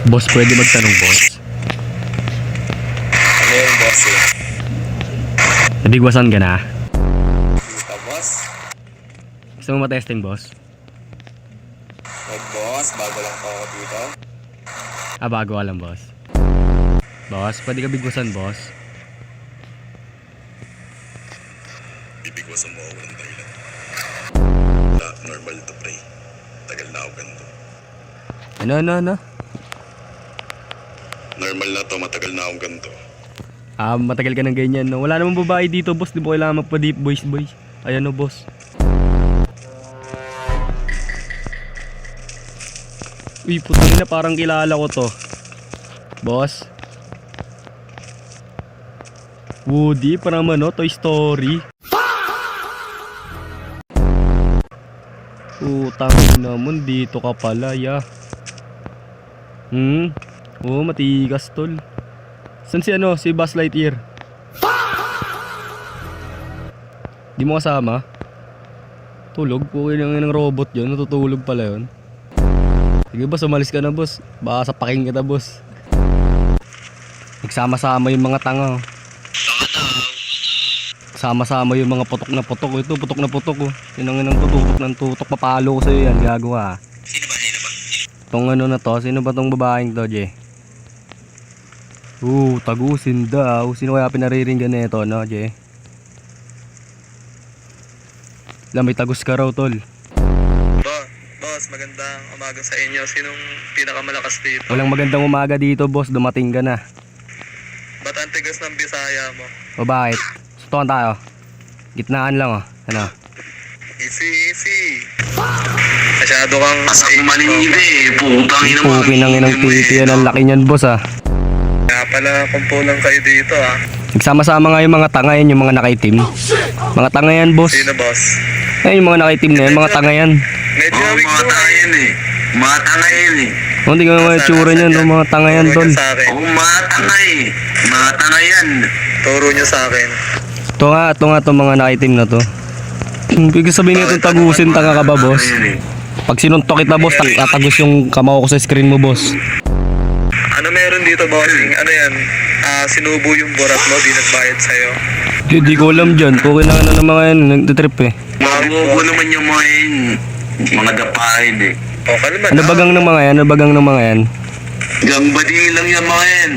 Boss, pwede magtanong, boss? Ano yung boss eh? Nabigwasan ka na? Dito boss? Gusto mo matesting, boss? Wag boss, bago lang po ako dito. Bago ka lang, boss. Boss, pwede ka bigwasan, boss? Bibigwasan mo ako ng dahilan. Normal to pre. Tagal na ako ganito. Ano? Normal na to, matagal na akong ganito. Matagal ka ng ganyan, no? Wala namang babae dito, boss. Di mo kailangan magpa-deep voice, boy. Ayan, no, boss. Uy, putang ina, parang kilala ko to. Boss? Woody, parang ano, Toy Story. Putang ina mo, dito ka pala, ya. Oo, matigas, tol. San si ano, si Buzz Lightyear? Di mo kasama? Tulog? Pukin ng robot yun, natutulog pala yun. Sige boss, umalis ka na boss. Baka sapakin kita boss. Nagsama-sama yung mga tanga. Sama-sama yung mga putok na putok. Ito, putok na putok oh. Sinangin ng tutok ng tutok. Papalo ko sa'yo yan, gagawa. Sino ba? Itong ano na to, sino ba tong babaeng to, Jay? Tagusin daw. Sino kaya pinariringgan na ito, no, Jay? May tagus ka raw, tol. Boss, magandang umaga sa inyo. Sinong pinakamalakas dito? Walang magandang umaga dito, boss. Dumating ka na. Ba't ang tigas ng Bisaya mo? O bakit? Sutukan tayo. Gitnaan lang, oh. Ano? Easy. Masyado kang... Pasak maningide eh, putang ina mo. Pukin ng inang titi yan. Ang laki niyan, boss, ah. Kaya pala kumpulang kayo dito ah. Nagsama-sama nga yung mga tanga yan, yung mga nakaitim. Mga tanga yan, boss. Sino boss? Ay, yung mga nakaitim na yan, mga tanga yan. Medyo Oo, hawig mga mo tanga yan eh. Mga tanga yan eh. Hindi ka mga tsura niyan, no? Mga tanga yan, tol. Sa akin. Oo, mga tanga eh. Mga tanga yan. Turo nyo sa akin. Ito nga, itong mga nakaitim na to. Bigla sabihin nito tagusin, tanga ka ba, boss? Pag sinuntok kita, boss, tatagos yung kamao ko sa screen mo, boss. Ano meron dito bossing? Ano yan? Sinubo yung borat mo, di nagbayad sa'yo. Di ko alam dyan. Okay na ng mga yan, nagtitrip eh. Mabubo naman yung mga yun. Mga dapahin eh. O, kalma Ano bagang ng mga yan? Ano bagang ng mga yan? Gangbading lang yung mga yan.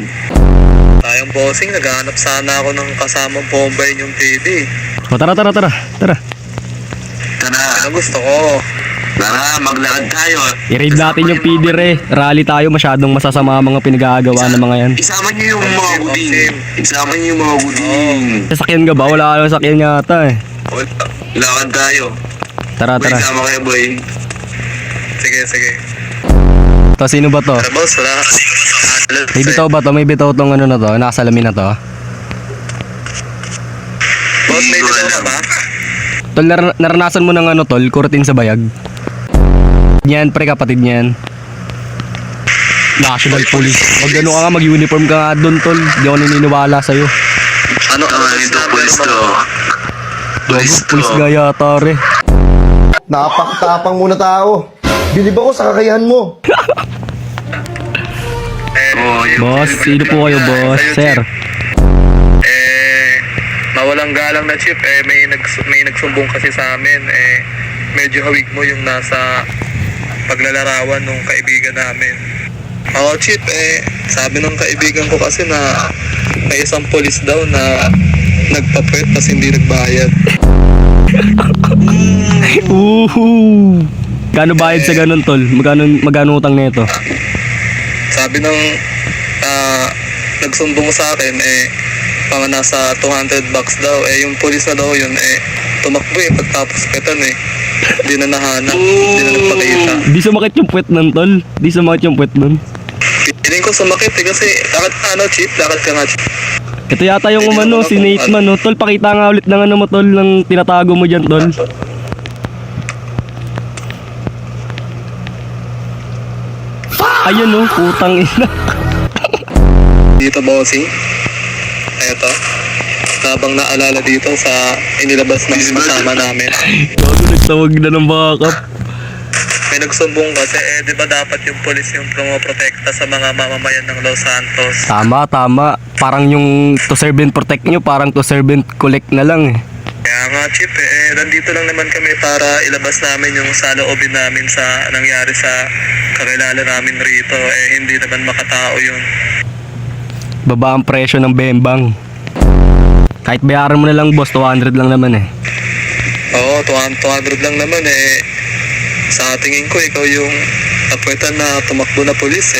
Tayong bossing, naghahanap sana ako ng kasamang Bombay yung PD. O, tara. Tara, Ano gusto ko? tara, maglakad tayo. I-raid natin yung PD re. Rally tayo, masyadong masasama ang mga pinagagawa ng mga yan. Isama niyo yung mga buding. Isama niyo yung mga buding. Sasakyan ka ba? Wala ka lang sakyan yata eh. Lakad tayo. Tara. Boy, sama kayo boy. Sige. To, sino ba to? Tara boss, wala. May bitaw ba to? May bitaw tong ano na to? Nakasalamin na to? Boss, may bitaw ka ba? Tol, naranasan mo ng ano tol? Kurutin sa bayag? Yan, pre, kapatid niyan. National Police. Mag ano ka nga, mag-uniform ka nga doon, tol. Di ako naniniwala sa'yo. Ano Ito, pulis to. Police gaya, tare. Napakatapang muna tao. Bilib ako sa kakayahan mo. Boss, sino po kayo, boss? Sir. Mawalang galang na chip, may nagsumbong kasi sa amin, medyo hawig mo yung nasa paglalarawan ng kaibigan namin. Oo, chip, sabi ng kaibigan ko kasi na may isang polis daw na nagpapwet tas hindi nagbayad. Gano bayad sa ganun, tol? Magkano utang na ito? Sabi ng nagsumbong sa akin, mga nasa 200 bucks daw. Yung polis na daw yun, tumakbo pagtapos petan Hindi na nahanap, hindi na nagpakita. Di sumakit yung puwet nun, tol? Di sumakit yung puwet nun? Piling ko sumakit kasi lakad ka chip, lakad ka nga chip. Ito yata yung umano, si Nate man, no? Tol, pakita nga ulit ng ano mo, tol, ng tinatago mo dyan, tol. Ayun, no? Putang ina. Dito, bossing. Eto. Habang naalala dito sa inilabas ng kasama namin. Gago, nagtawag na ng backup. may nagsumbong kasi di ba dapat yung polis yung protekta sa mga mamamayan ng Los Santos. Tama, tama. Parang yung to serve and protect nyo, parang to serve and collect na lang eh. Kaya nga Chief, nandito lang naman kami para ilabas namin yung saloobin namin sa nangyari sa kakilala namin rito. Hindi naman makatao yun. Baba ang presyo ng bembang. Kahit bayaran mo na lang boss, 200 lang naman eh. Oo, 200 lang naman Sa tingin ko, ikaw yung napwetan na tumakbo na polis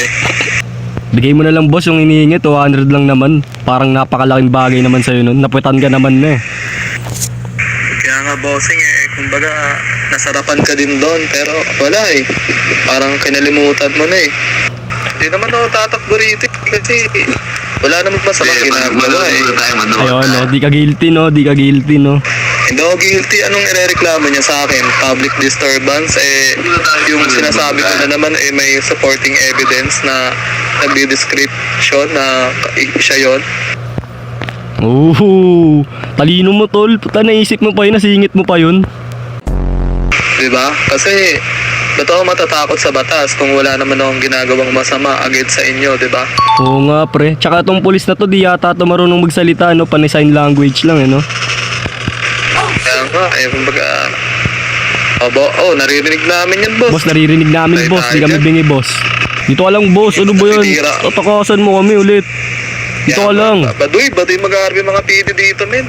Bigay mo na lang boss yung inihingi, 200 lang naman. Parang napakalaking bagay naman sa'yo nun. Napwetan ka naman na eh. Kaya nga bossing kumbaga nasarapan ka din doon pero wala Parang kinalimutan mo na Hindi naman ako tatakbo rito kasi wala namang masamang ginagawa Ayun, no, di ka guilty no, di ka guilty no. Hindi ako guilty. Anong irereklamo niya sa akin? Public disturbance. Yung sinasabi ko na naman may supporting evidence na nagdi-description na siya yon. Oh, talino mo tol. Puta, naisip mo pa yun, nasingit mo pa yun. Diba? Kasi ba't ako matatakot sa batas kung wala naman akong ginagawang masama against sa inyo, diba? Oo nga pre. Tsaka tong pulis na to, di yata to marunong magsalita no, panay sign language lang no. Kaya nga, kumbaga naririnig namin yan, boss. Boss, naririnig namin Tayo boss, di tayo kami dyan. bingi boss. Dito ka lang boss, ano ba yan? Titira. Tatakasan mo kami ulit. Dito ka lang. Baduy mag-aarbi mga PD dito, men.